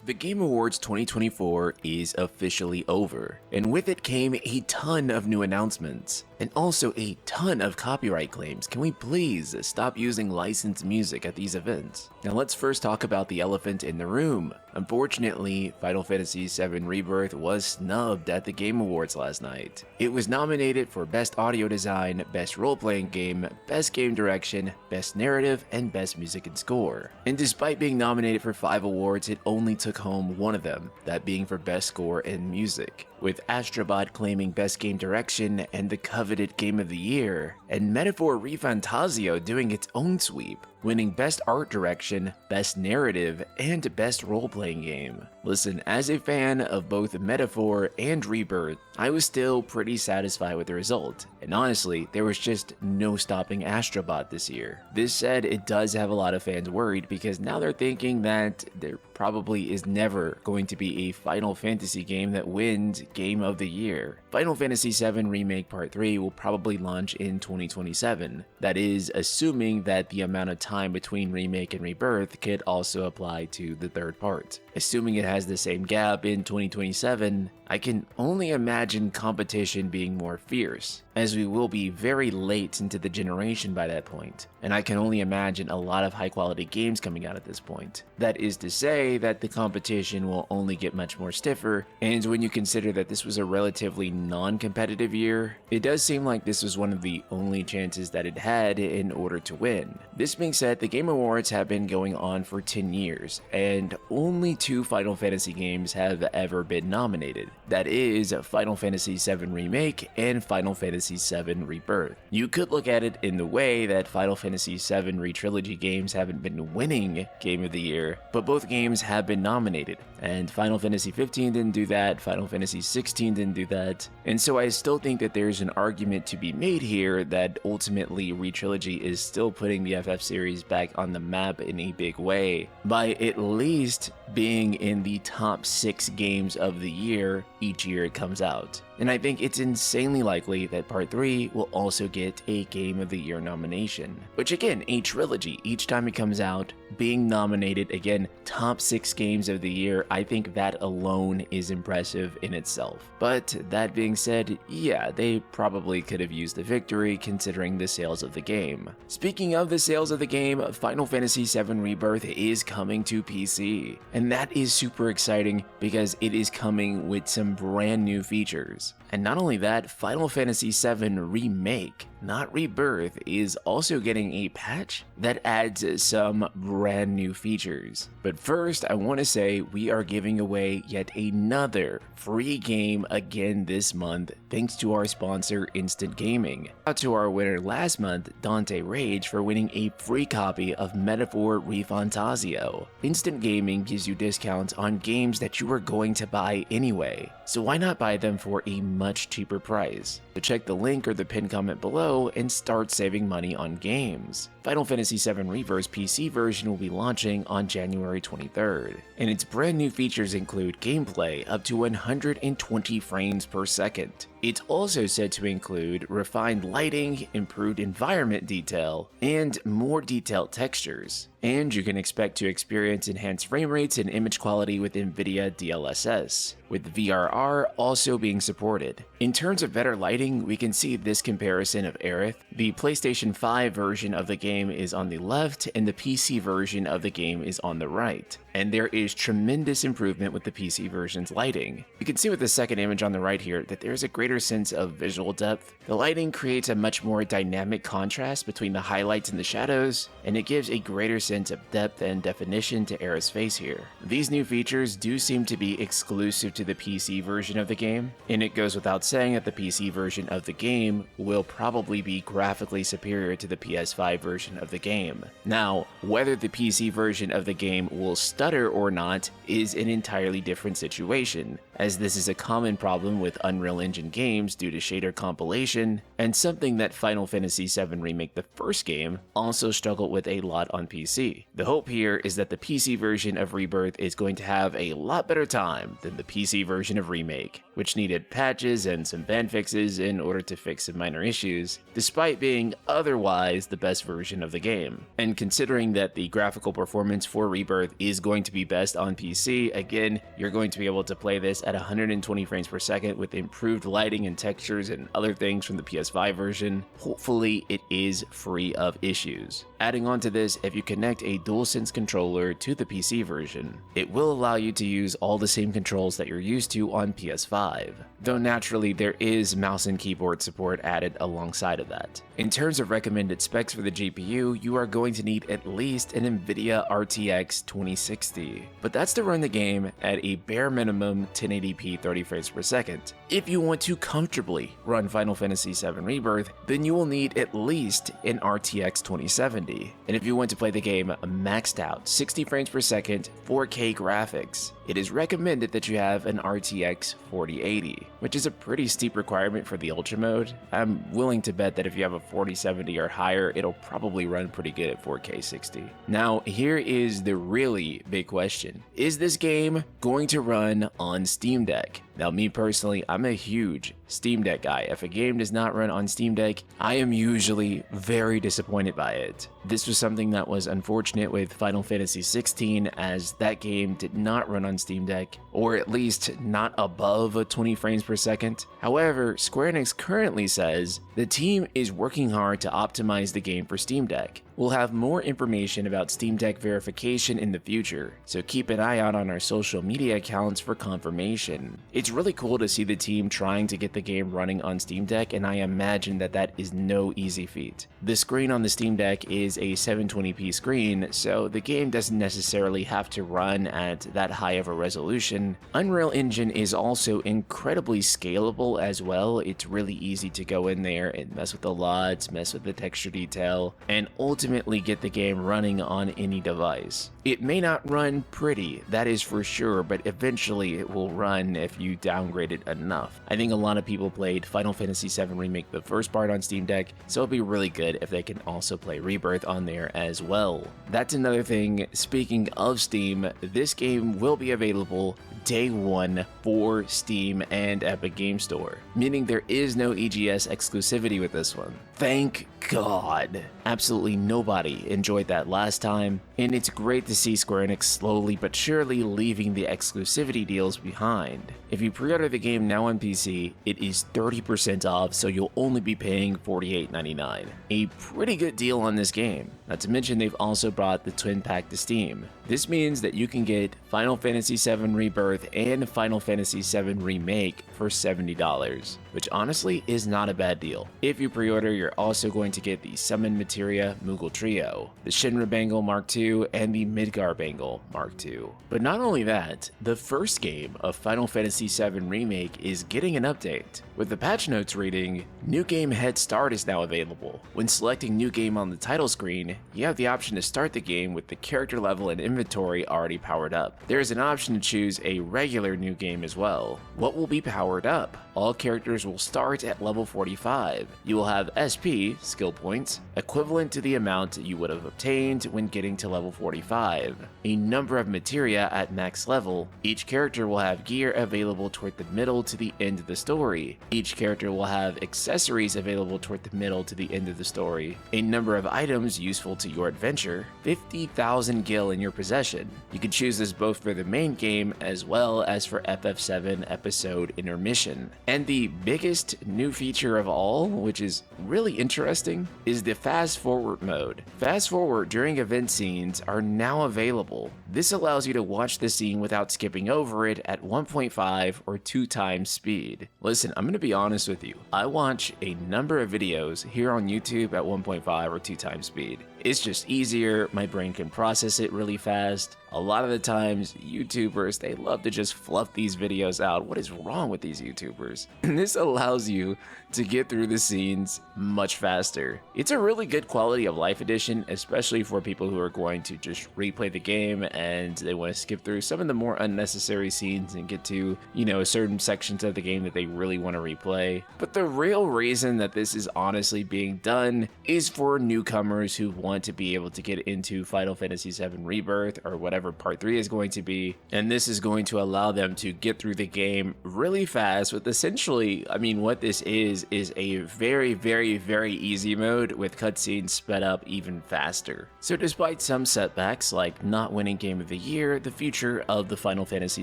The Game Awards 2024 is officially over, and with it came a ton of new announcements, and also a ton of copyright claims. Can we please stop using licensed music at these events? Now let's first talk about the elephant in the room. Unfortunately, Final Fantasy VII Rebirth was snubbed at the Game Awards last night. It was nominated for Best Audio Design, Best Role-Playing Game, Best Game Direction, Best Narrative, and Best Music and Score. And despite being nominated for 5 awards, it only took home one of them, that being for Best Score and Music, with Astrobot claiming Best Game Direction and the coveted Game of the Year, and Metaphor ReFantazio doing its own sweep, winning Best Art Direction, Best Narrative, and Best Role-Playing Game. Listen, as a fan of both Metaphor and Rebirth, I was still pretty satisfied with the result, and honestly, there was just no stopping Astrobot this year. This said, it does have a lot of fans worried because now they're thinking that there probably is never going to be a Final Fantasy game that wins Game of the Year. Final Fantasy VII Remake Part 3 will probably launch in 2027. That is, assuming that the amount of time between Remake and Rebirth could also apply to the third part. Assuming it has the same gap in 2027, I can only imagine competition being more fierce, as we will be very late into the generation by that point, and I can only imagine a lot of high quality games coming out at this point. That is to say that the competition will only get much more stiffer, and when you consider that this was a relatively non-competitive year, it does seem like this was one of the only chances that it had in order to win. This being said, the Game Awards have been going on for 10 years, and only 2 Final Fantasy games have ever been nominated. That is Final Fantasy VII Remake and Final Fantasy VII Rebirth. You could look at it in the way that Final Fantasy VII Re-Trilogy games haven't been winning Game of the Year, but both games have been nominated, and Final Fantasy 15 didn't do that, Final Fantasy 16 didn't do that, and so I still think that there's an argument to be made here that ultimately Re-Trilogy is still putting the FF series back on the map in a big way, by at least being in the top 6 games of the year each year it comes out. And I think it's insanely likely that Part 3 will also get a Game of the Year nomination. Which again, a trilogy, each time it comes out, being nominated, again, top 6 games of the year, I think that alone is impressive in itself. But that being said, yeah, they probably could have used the victory considering the sales of the game. Speaking of the sales of the game, Final Fantasy VII Rebirth is coming to PC. And that is super exciting because it is coming with some brand new features. And not only that, Final Fantasy VII Remake, not Rebirth, is also getting a patch that adds some brand new features. But first, I want to say we are giving away yet another free game again this month, thanks to our sponsor Instant Gaming. Out to our winner last month, Dante Rage, for winning a free copy of Metaphor ReFantazio. Instant Gaming gives you discounts on games that you are going to buy anyway, so why not buy them for a much cheaper price? So check the link or the pinned comment below and start saving money on games. Final Fantasy VII Rebirth PC version will be launching on January 23rd, and its brand new features include gameplay up to 120 frames per second. It's also said to include refined lighting, improved environment detail, and more detailed textures. And you can expect to experience enhanced frame rates and image quality with NVIDIA DLSS, with VRR also being supported. In terms of better lighting, we can see this comparison of Aerith. The PlayStation 5 version of the game is on the left, and the PC version of the game is on the right. And there is tremendous improvement with the PC version's lighting. You can see with the second image on the right here that there is a greater sense of visual depth. The lighting creates a much more dynamic contrast between the highlights and the shadows, and it gives a greater sense of depth and definition to Aerith's face here. These new features do seem to be exclusive to the PC version of the game, and it goes without saying that the PC version of the game will probably be graphically superior to the PS5 version of the game. Now, whether the PC version of the game will stutter or not is an entirely different situation, as this is a common problem with Unreal Engine games due to shader compilation, and something that Final Fantasy VII Remake, the first game, also struggled with a lot on PC. The hope here is that the PC version of Rebirth is going to have a lot better time than the PC version of Remake, which needed patches and some band fixes in order to fix some minor issues, despite being otherwise the best version of the game. And considering that the graphical performance for Rebirth is going to be best on PC, again, you're going to be able to play this at 120 frames per second with improved lighting and textures and other things from the PS5 version. Hopefully it is free of issues. Adding on to this, if you connect a DualSense controller to the PC version, it will allow you to use all the same controls that you're used to on PS5, though naturally there is mouse and keyboard support added alongside of that. In terms of recommended specs for the GPU, you are going to need at least an NVIDIA RTX 2060, but that's to run the game at a bare minimum 1080p 30 frames per second. If you want to comfortably run Final Fantasy VII Rebirth, then you will need at least an RTX 2070, and if you want to play the game maxed out 60 frames per second 4K graphics, it is recommended that you have an RTX 4080, which is a pretty steep requirement for the Ultra mode. I'm willing to bet that if you have a 4070 or higher, it'll probably run pretty good at 4K 60. Now, here is the really big question. Is this game going to run on Steam Deck? Now, me personally, I'm a huge Steam Deck guy. If a game does not run on Steam Deck, I am usually very disappointed by it. This was something that was unfortunate with Final Fantasy XVI, as that game did not run on Steam Deck, or at least not above 20 frames per second. However, Square Enix currently says the team is working hard to optimize the game for Steam Deck. We'll have more information about Steam Deck verification in the future, so keep an eye out on our social media accounts for confirmation. It's really cool to see the team trying to get the game running on Steam Deck, and I imagine that that is no easy feat. The screen on the Steam Deck is a 720p screen, so the game doesn't necessarily have to run at that high of a resolution. Unreal Engine is also incredibly scalable as well. It's really easy to go in there and mess with the LUTs, mess with the texture detail, and ultimately get the game running on any device. It may not run pretty, that is for sure, but eventually it will run if you downgrade it enough. I think a lot of people played Final Fantasy VII Remake, the first part, on Steam Deck, so it'll be really good if they can also play Rebirth on there as well. That's another thing. Speaking of Steam, this game will be available day one for Steam and Epic Game Store, meaning there is no EGS exclusivity with this one. Thank God. Absolutely nobody enjoyed that last time, and it's great to see Square Enix slowly but surely leaving the exclusivity deals behind. If you pre-order the game now on PC, it is 30% off, so you'll only be paying $48.99. A pretty good deal on this game. Not to mention they've also brought the Twin Pack to Steam. This means that you can get Final Fantasy VII Rebirth and Final Fantasy VII Remake for $70, which honestly is not a bad deal. If you pre-order, you're also going to get the Summon Materia Moogle Trio, the Shinra Bangle Mark II, and the Midgar Bangle Mark II. But not only that, the first game of Final Fantasy VII Remake is getting an update. With the patch notes reading, New Game Head Start is now available. When selecting New Game on the title screen, you have the option to start the game with the character level and inventory already powered up. There is an option to choose a regular New Game as well. What will be powered up? All characters will start at level 45. You will have SP, skill points, equivalent to the amount you would have obtained when getting to level 45. A number of materia at max level. Each character will have gear available toward the middle to the end of the story. Each character will have accessories available toward the middle to the end of the story. A number of items useful to your adventure. 50,000 gil in your possession. You can choose this both for the main game as well as for FF7 episode intermission. And the biggest new feature of all, which is really interesting, is the fast forward mode. Fast forward during event scenes are now available. This allows you to watch the scene without skipping over it at 1.5 or 2 times speed. Listen, I'm gonna be honest with you. I watch a number of videos here on YouTube at 1.5 or 2 times speed. It's just easier, my brain can process it really fast. A lot of the times, YouTubers, they love to just fluff these videos out. What is wrong with these YouTubers? And this allows you to get through the scenes much faster. It's a really good quality of life edition, especially for people who are going to just replay the game and they want to skip through some of the more unnecessary scenes and get to, you know, certain sections of the game that they really want to replay. But the real reason that this is honestly being done is for newcomers who want to be able to get into Final Fantasy VII Rebirth or whatever Part 3 is going to be, and this is going to allow them to get through the game really fast with essentially, I mean, what this is a very, very, very easy mode with cutscenes sped up even faster. So despite some setbacks like not winning Game of the Year, the future of the Final Fantasy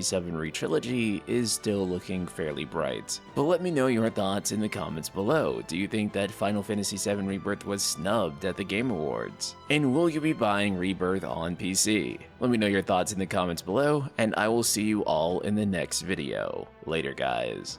VII Re-Trilogy is still looking fairly bright. But let me know your thoughts in the comments below. Do you think that Final Fantasy VII Rebirth was snubbed at the Game Awards? And will you be buying Rebirth on PC? Let me know your thoughts in the comments below, and I will see you all in the next video. Later, guys.